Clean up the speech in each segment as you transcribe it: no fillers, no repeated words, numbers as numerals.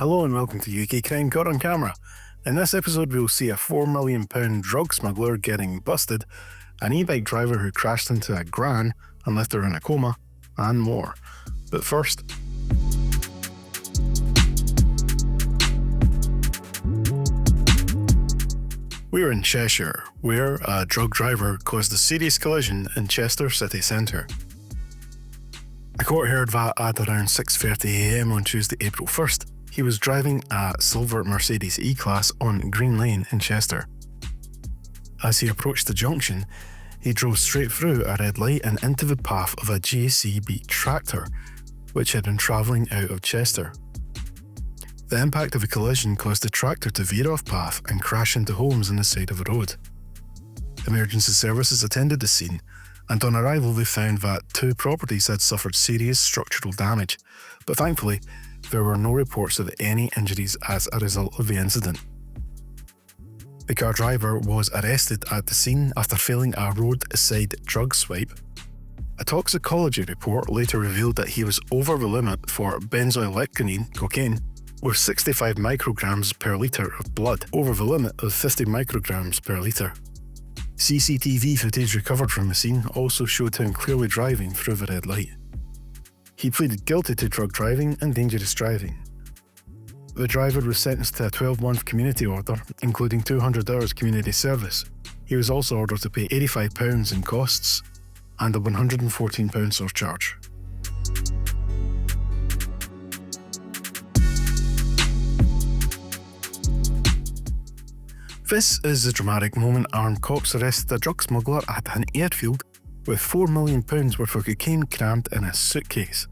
Hello and welcome to UK Crime Caught on Camera. In this episode we'll see a £4 million drug smuggler getting busted, an e-bike driver who crashed into a gran and left her in a coma, and more. But first... we're in Cheshire, where a drug driver caused a serious collision in Chester city centre. The court heard that at around 6:30am on Tuesday, April 1st, he was driving a silver Mercedes E-Class on Green Lane in Chester. As he approached the junction, he drove straight through a red light and into the path of a JCB tractor, which had been travelling out of Chester. The impact of the collision caused the tractor to veer off path and crash into homes on the side of the road. Emergency services attended the scene, and on arrival they found that 2 properties had suffered serious structural damage, but thankfully there were no reports of any injuries as a result of the incident. The car driver was arrested at the scene after failing a roadside drug swipe. A toxicology report later revealed that he was over the limit for benzoylecgonine, cocaine, with 65 micrograms per litre of blood, over the limit of 50 micrograms per litre. CCTV footage recovered from the scene also showed him clearly driving through the red light. He pleaded guilty to drug driving and dangerous driving. The driver was sentenced to a 12-month community order, including 200 hours community service. He was also ordered to pay £85 in costs and a £114 surcharge. This is the dramatic moment armed cops arrested a drug smuggler at an airfield with £4 million worth of cocaine crammed in a suitcase.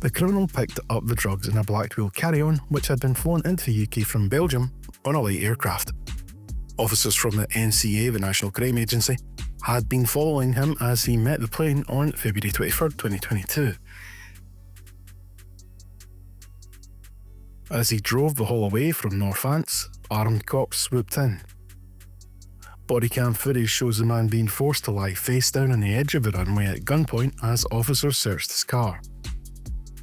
The criminal picked up the drugs in a black wheel carry-on which had been flown into the UK from Belgium on a light aircraft. Officers from the NCA, the National Crime Agency, had been following him as he met the plane on February 23rd, 2022. As he drove the haul away from Northants, armed cops swooped in. Bodycam footage shows the man being forced to lie face down on the edge of the runway at gunpoint as officers searched his car.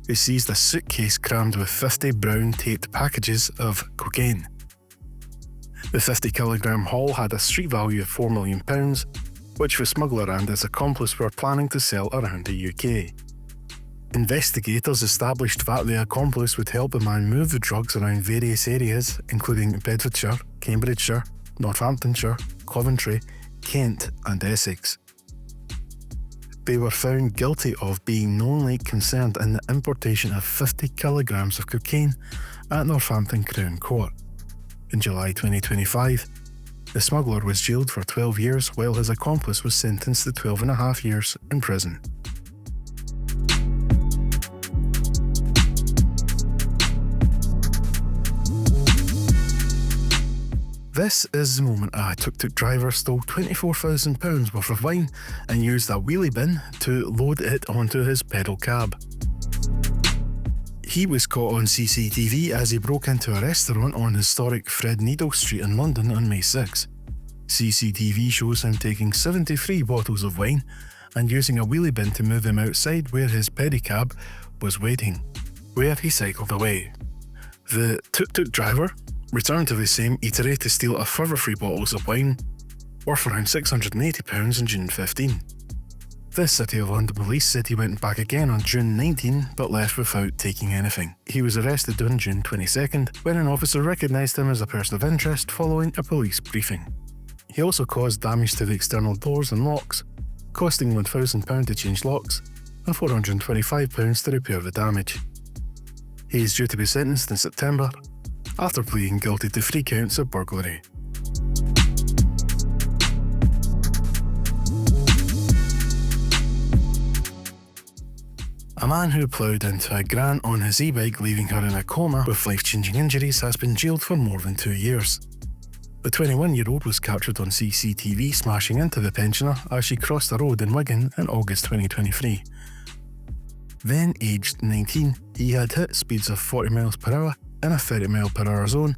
They seized a suitcase crammed with 50 brown taped packages of cocaine. The 50-kilogram haul had a street value of £4 million, which the smuggler and his accomplice were planning to sell around the UK. Investigators established that the accomplice would help the man move the drugs around various areas, including Bedfordshire, Cambridgeshire, Northamptonshire, Coventry, Kent and Essex. They were found guilty of being knowingly concerned in the importation of 50 kilograms of cocaine at Northampton Crown Court. In July 2025, the smuggler was jailed for 12 years while his accomplice was sentenced to 12.5 years in prison. This is the moment a tuk-tuk driver stole £24,000 worth of wine and used a wheelie bin to load it onto his pedal cab. He was caught on CCTV as he broke into a restaurant on historic Threadneedle Street in London on May 6. CCTV shows him taking 73 bottles of wine and using a wheelie bin to move them outside where his pedicab was waiting, where he cycled away. The tuk-tuk driver returned to the same eatery to steal a further 3 bottles of wine, worth around £680 on June 15. The City of London Police said he went back again on June 19 but left without taking anything. He was arrested on June 22nd when an officer recognised him as a person of interest following a police briefing. He also caused damage to the external doors and locks, costing £1,000 to change locks and £425 to repair the damage. He is due to be sentenced in September after pleading guilty to 3 counts of burglary. A man who ploughed into a gran on his e-bike, leaving her in a coma with life-changing injuries, has been jailed for more than 2 years. The 21-year-old was captured on CCTV smashing into the pensioner as she crossed the road in Wigan in August 2023. Then aged 19, he had hit speeds of 40 miles per hour in a 30 mile per hour zone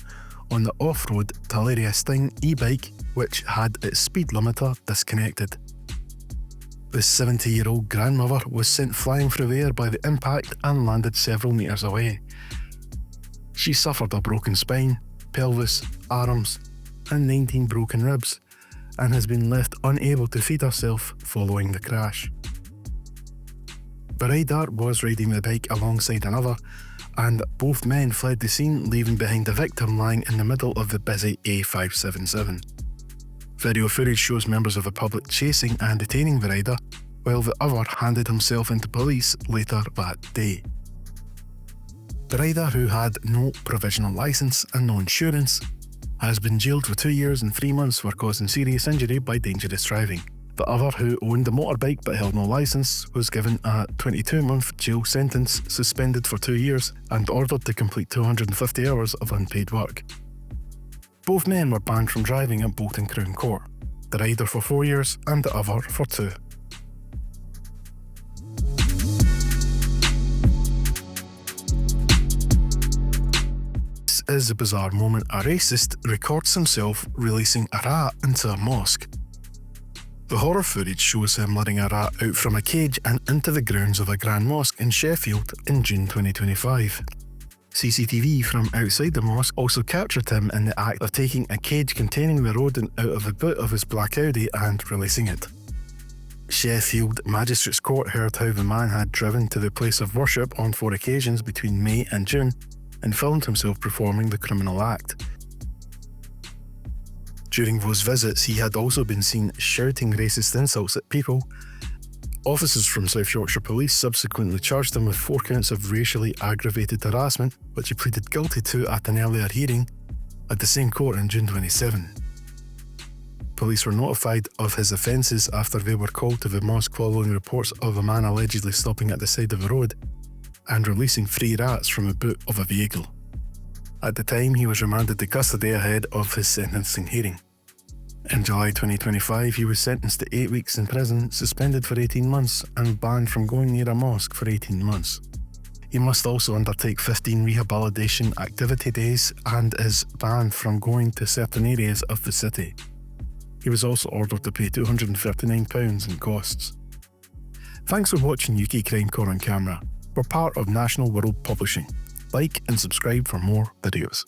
on the off-road Talaria Sting e-bike, which had its speed limiter disconnected. The 70-year-old grandmother was sent flying through the air by the impact and landed several metres away. She suffered a broken spine, pelvis, arms, and 19 broken ribs, and has been left unable to feed herself following the crash. The rider was riding the bike alongside another, and both men fled the scene, leaving behind the victim lying in the middle of the busy A577. Video footage shows members of the public chasing and detaining the rider, while the other handed himself into police later that day. The rider, who had no provisional licence and no insurance, has been jailed for 2 years and 3 months for causing serious injury by dangerous driving. The other, who owned a motorbike but held no licence, was given a 22-month jail sentence, suspended for 2 years, and ordered to complete 250 hours of unpaid work. Both men were banned from driving at Bolton Crown Court, the rider for 4 years and the other for 2. This is a bizarre moment. A racist records himself releasing a rat into a mosque. The horror footage shows him letting a rat out from a cage and into the grounds of a gran mosque in Sheffield in June 2025. CCTV from outside the mosque also captured him in the act of taking a cage containing the rodent out of the boot of his black Audi and releasing it. Sheffield Magistrates Court heard how the man had driven to the place of worship on 4 occasions between May and June and filmed himself performing the criminal act. During those visits, he had also been seen shouting racist insults at people. Officers from South Yorkshire Police subsequently charged him with 4 counts of racially aggravated harassment, which he pleaded guilty to at an earlier hearing at the same court in June 27. Police were notified of his offences after they were called to the mosque following reports of a man allegedly stopping at the side of the road and releasing 3 rats from the boot of a vehicle. At the time, he was remanded to custody ahead of his sentencing hearing. In July 2025, he was sentenced to 8 weeks in prison, suspended for 18 months, and banned from going near a mosque for 18 months. He must also undertake 15 rehabilitation activity days and is banned from going to certain areas of the city. He was also ordered to pay £239 in costs. Thanks for watching UK Crime Core on Camera. We're part of National World Publishing. Like and subscribe for more videos.